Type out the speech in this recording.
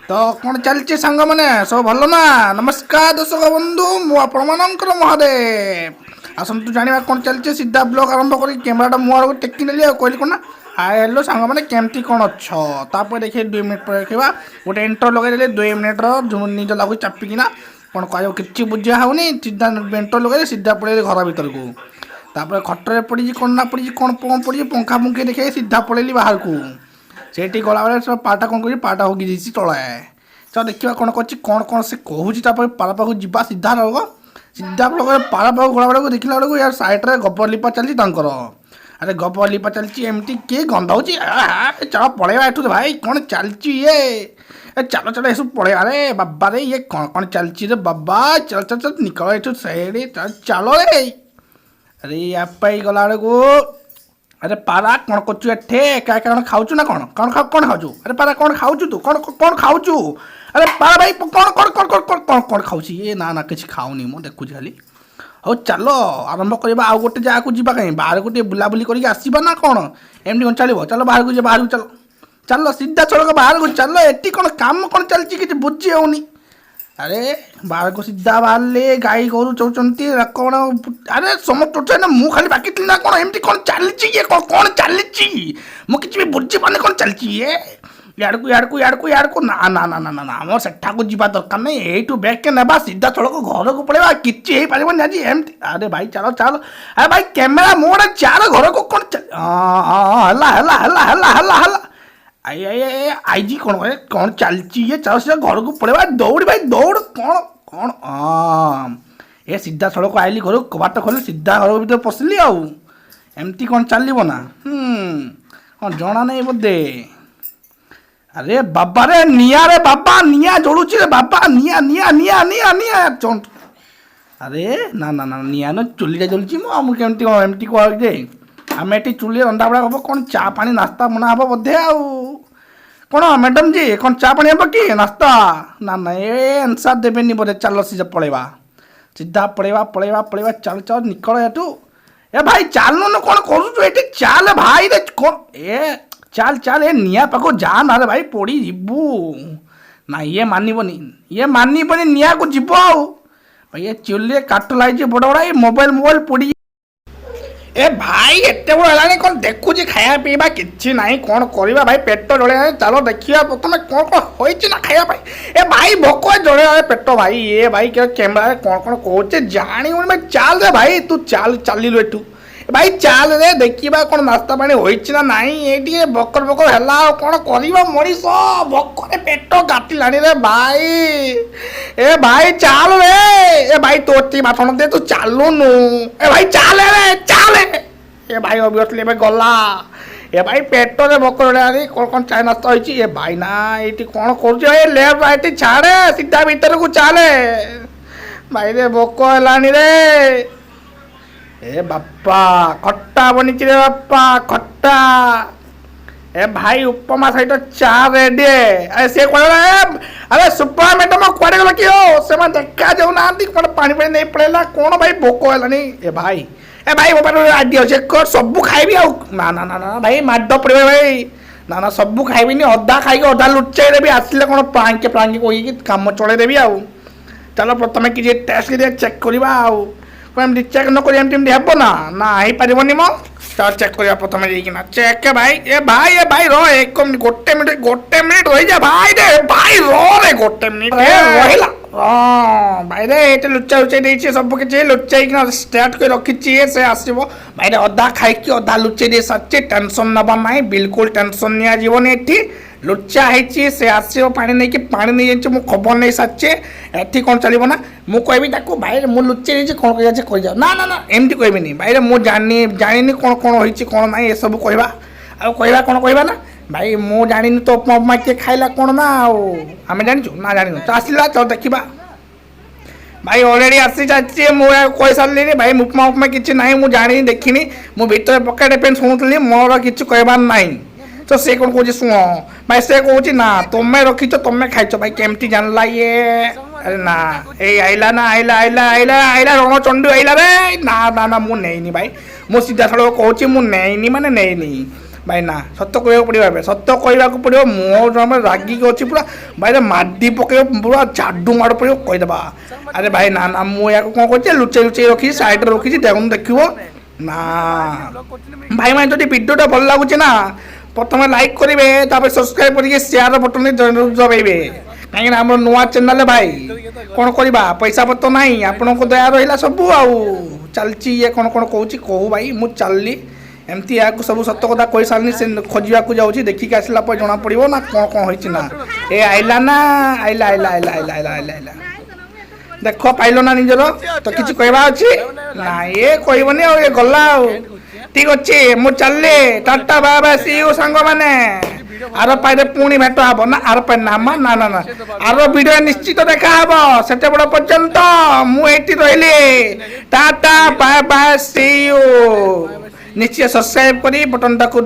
तो कौन चलती सांग मैंने सब भल ना। नमस्कार दर्शक बंधु मु आपणकर महादेव आसतु जाना कौन चलती सीधा ब्लॉग आरंभ कर कैमेराटा मुहर टेकी नेली कहली कौन हाय हेलो सांग मैंने केमती कौन अच्छे देखिए 2 मिनट पर देखा गोटे इंटर लगे 2 मिनट्र निज लगू चापिकिना कौन कह कि बुझा होनी सीधा इंटर लगे सीधा पड़े घर भर को तापर खटर पड़ी कौन ना पड़ी कौन पड़ी पंखा पुंखी देखे सीधा पड़ेली बाहर को सेठी गला बेले सब पाटा कौन कर पाटा होगी जाइए तलाए तो देखा कौन कर कौन से कहूँ पारा पाख जा सीधा लग सीधा लग पारा पाख गला बेलू देखला बेलू यार सैड्रे गोबर लिपा चलती अरे गोबर लिपा चलती एमती किए गंधाऊँ चल पलैया एठू भाई कौन चलती ये चलो चलो ये सब पलैया रे बाबा रे ये कौन कौन चलती रे बाबा चल चल चल निकल एठू सही चलो रे अरे आप गला बेलू अरे पारा कौन कर क्या कौन खाऊ ना कौन कौन कौन खाऊ अरे पारा कौन खाऊ तू कौन कौन खाऊ अरे पारा भाई कौन कौन कौन कौन कौन कौन कौन खाऊ ये ना ना किसी खाऊनी मु देखुची खाली हो चलो आरंभ करवा आउ गोटे जगह को जीवा कहीं बाहर को बुलाबुली करके आसवा ना कौन एमती कौन चलो चलो बाहर को बाहर को चलो चलो सीधा चलो बाहर को चलो एटी कौन काम कौन चलती कि बुझी होनी अरे बाहर को सीधा बाहर गाई गोरु चौंती कौन अरे समस्त ना मु खाली बाकी थी ना कौन एमती कौन चलती ये कौन चलती मुझे भी बुझी पाने कौन चलती ये याड़ को ना ना ना ना ना ना मोर सेठा को जीवा दरकार नहीं यू बैग के ना सीधा थोड़ा को घर को पड़ेगा किसी पारे आज एमती अरे भाई चलो चलो अरे भाई कैमेरा मोड़ चाल घर को कौन हला हला हला हला हला हला आई जी कौन कौन चलती ये चलो सीधा घर को पड़ेगा दौड़ भाई दौड़ कौन कौन ये सीधा सड़क आइली घर कबाट खोल सीधा घर भर पशिली आमती कौन चलो ना हाँ जना नहीं बोधे अरे बाबा रे बाबा निया जोड़ुची रे बाबा निया निया निया निया निया अरे ना ना ना निया न चुली जलुची मुझे एमती कहे आम ये चुली रंधा बड़ा हम कौन चा पानी नास्ता मना हम बोधे कौन मैडम जी कौन चा पानी हम कि नास्ता ना ना ये आंसर देवे बोधे चलो सीधा पलैवा सीधा पलैवा पलैवा पलैवा चल चल निकल एटू ए भाई चल न कौन कर चल भाई रे कौन ए चल चल ए निया पाक जा ना रे भाई पड़ी जीवु ना ये मानबनी निया को जीव ये चुल्ली काट लाई बड़ बड़ा मोबाइल मोबाइल पड़ी ए भाई एत बड़ा कौन देखुची खाया पीवा कि ना कौन करवा भाई पेट जड़े चलो देखिए प्रथम कौन कौन होती ना खाया ए भाई भोक जड़े पेट भाई ये भाई कैमेरा कौन कौन कहे जानी भाई चल रे भाई तू चल चलू एठू भाई चल रे देखा कौन नास्ता पानी होती ना नाई ये बकर बकर है कौन कर मनीष भोकर पेट काटिलानी रे भाई ए भाई चल रे ए भाई तोटी बाथन दे तू चलुनु ए भाई चल रे चल ए भाई अभियसली गला ए भाई पेट रे बकर कौन कौन चाय नास्ता होती ए भाई ना ये कौन कर लेफ्ट राइट छाड़े सीधा भीतर को चले भाई रे भोक है रे ए बापा खट्टा बनी रे बापा खट्टा ए भाई उपमा सहित चा रेडी अरे से कह अरे सुपा मैडम कड़े गल कि से देखा जाऊना कौन पानी पानी नहीं पड़ेगा कौन भाई भोक है ए भाई मो पास आइडिया चेक कर सब खाइबी ना ना ना ना भाई माड पड़े भाई ना ना सब खाइबी अधा खाई अधा लुचाई देवी आसिले कौन प्रांके प्रांके कही कम चलई देवी चलो प्रथम कि टेस्ट चेक करवा एमती चेक न कर एमती हे ना ना हो पारनि मो चल चेक करवा प्रथम जाइना चेक भाई रो एक गोटे मिनिट रही जा भाई रे भाई रो रे गोटे मिनिट रहा भाई रे ये लुचा लुचाई देती सब किसी लुचाई स्टार्ट कर रखी से आसो भाई रे अधा खाई अधा लुचाई दे सारी टेंशन नवा ना बिल्कुल टेंशन निजी एटी लुचा है से आसो पा नहीं पा नहीं जाइए मुझे खबर नहीं सारी एटी कौन चलो ना मुझे कहबी भाई मुझे लुचाई कौन कर जाओ ना ना ना एमती कहबी भाई रे मुझे जानी कौन कौन होती कौन ना ये सब कहवा कहवा कौन कहवा ना भाई मु जानी तो उपमा उपमा किए खाइला कौन ना आम जाचु ना जान तो आसला चल देखा भाई अलरेडी आसी जाती मुझे कही सारे भाई उपमा उपमा किसी ना मुझे जानी देखनी मु भीतर पकेट पेन शुणुली मोर कि कहबार ना तो से कौन कह शुण भाई से कौच ना तुम्हें रखीच तुम्हें खाइच भाई केमती जानला ये अरे ना ये आइला ना आइला आइला आइला आइला रणचंडी आइला रे ना ना ना मुझे नहीं भाई मु सीधा सड़क कहूँ मुझे नहीं माने नहीं भाई ना सत्य कहवाक पड़ो ए सत्य कहवाक पड़ो मो रागिक अच्छी पूरा भाई माडी पके पूरा झाडू माड़ पड़ो कहीदेबा अरे भाई ना ना मुझे कौन कर लुचे लुचे रखी साइड रखी देखो देखो ना भाई मैं जो भिडियोटा भल लगुच ना प्रथम लाइक करेंगे सब्सक्राइब करके शेयर बटन दबाइबे कहीं आम नुआ चैनल भाई कौन करवा पैसा पत्र ना आपण दया रहा सब आउ चलती ये कौन कौन कौच कहू भाई मुझ चलली एमती या सब सत कथा कही सारे से खोजा जाऊँगी देखिक आसला जना पड़ो ना कौन कौन होती ना ए आइला ना आइला आइला आइला आइला आइला आइला आइला देख पाइल ना निजर तो किसी कहवा अच्छे ना ये कहबनी ये गला ठीक अच्छे मु चलली tata bye bye see you सांग मैंने आर पाइले पुणी भेट हम ना आर पाइ ना ना ना ना आर वीडियो निश्चित देखा हम से बड़ पर्यंत मुझे रही tata bye bye see you निश्चय सब्सक्राइब करी बटन टाक